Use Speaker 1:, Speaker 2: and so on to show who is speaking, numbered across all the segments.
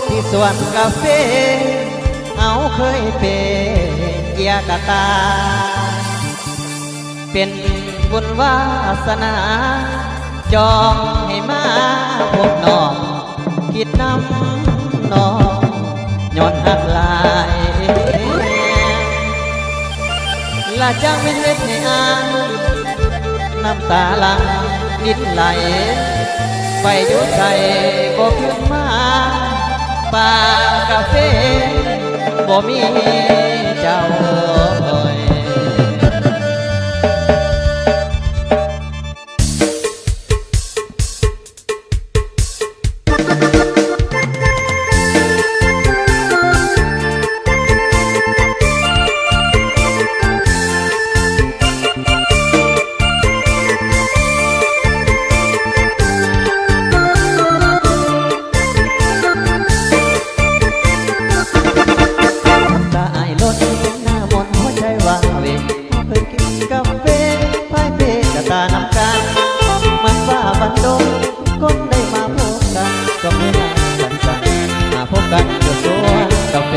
Speaker 1: ที่สวนกาแฟเอาเคยเป็นเกียกตาเป็นบุญวาสนาจองให้มาพบน้องคิดน้ำน้องย้อนหักลายละจังเป็นเล็ดในอ่านน้ำตาหลังนิดไหลไปอยู่ใจบ่ขึ้นมาป่ากาแฟบ่มีเจ้าตานำกันเหมือนว่าบันดงคนได้มาพบกันก็ไม่นานสั้นๆมาพบกันอยู่สวนกาแฟ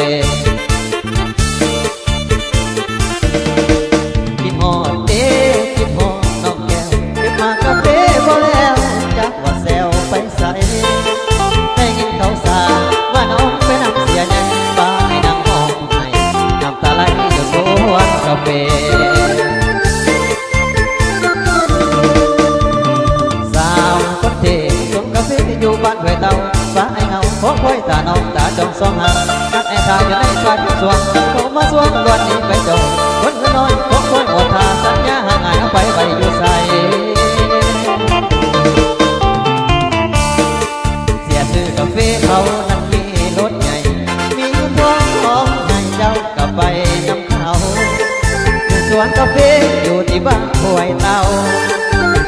Speaker 1: กินหอดเด้กินหอดน้องแก้วเก็บมากาแฟบ่แล้วจักว่าแซวไปใส่ได้ยินเขาสาว่าน้องไปนำเสียยังบ้าให้นำห้องให้น้ำตาไหลอยู่สวนกาแฟอยู่บ้านห้วยเต่าฟ้าไอเงาของห้วยตาน้องตาจงสองหางนัดไอทาอยู่ในฟ้าจุดสวงเขามาสวงล้วนนี้ไปจงคนก็น้อยของห้วยหมดทาสัญญาห่างหายเอาไปอยู่ใส่เสียซื้อกาแฟเขานั้นมีรถใหญ่มีพวงของให้เจ้ากลับไปนำเขาสวนกาแฟอยู่ที่บ้านห้วยเต่า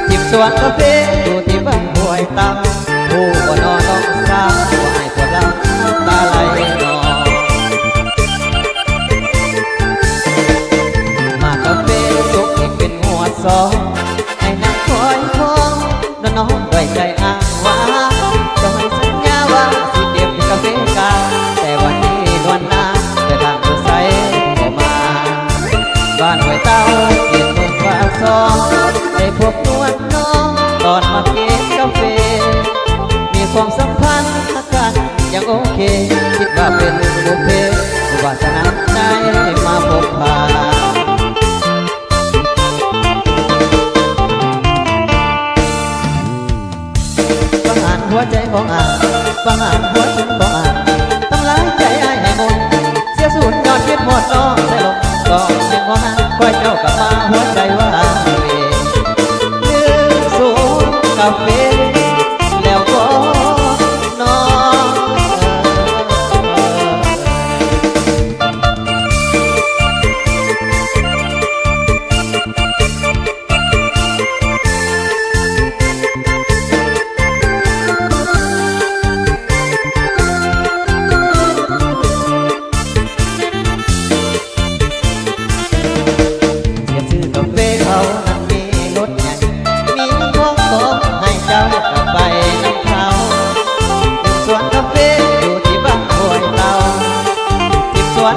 Speaker 1: จิบสวนกาแฟอยู่ที่บ้านห้วยเต่าผู้ว่านอนต้องสร้างว่าให้พวกเราน้ำตาไหลนองมากาแฟสุกอีกเป็นหัวซองให้นั่งคอยคองน้องด้วยใจอ้างว่าจะไม่สัญญาว่าสิเก็บกาแฟกาแต่วันนี้นวลนาจะทางดูใสออกมาบ้านห้วยเต้าเกียรติเมืองฟ้าซองได้พบนวลน้องตอนมาเก็บกาแฟความสัมพันธ์กันยังโอเคคิดว่าเป็นบุพเพวาสนาได้มาพบพาฟังอ่านหัวใจของอ่านฟังอ่านหัวใจของอ่านทำร้ายใจอ้ายให้หมดเสียสูญยอดคิดหมดน้องใส่ลงก็ยังมองหาคอยเจ้ากลับมาหัวใจว่าเวยืนสูงกาแฟแล้วก็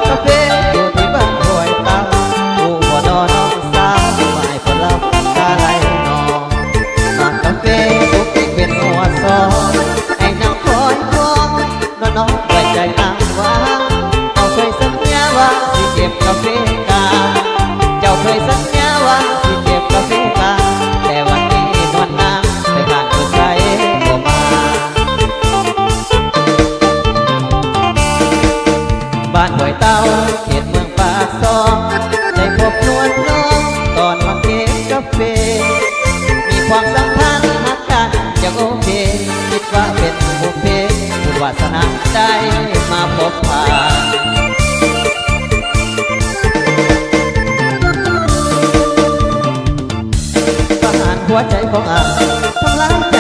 Speaker 1: กาแฟอยู่ที่บ้านห้วยเต่าผู้บ่นอนน้องสาวไม่ผลลัพธ์ตาไหลนองมากาแฟสุกอีกเป็นหัวซองให้นั่งคอยคองน้องด้วยใจตั้งหวังเอาเคยสัญญาว่าสิเก็บกาแฟกาเจ้าเคยสัญญาว่าสิเก็บกาแฟกาแต่วันนี้นวลนางไปผ่านผู้ใจบ่มาบ้านห้วยเต่าเขตเมืองปากซองได้พบนวลน้องตอนมาเก็บกาแฟมีความสัมพันธ์หักกันอย่างโอเคคิดว่าเป็นบุพเพบุญวาสนาได้มาพบผ่านประหารหัวใจของอ่านทำร้ายใจ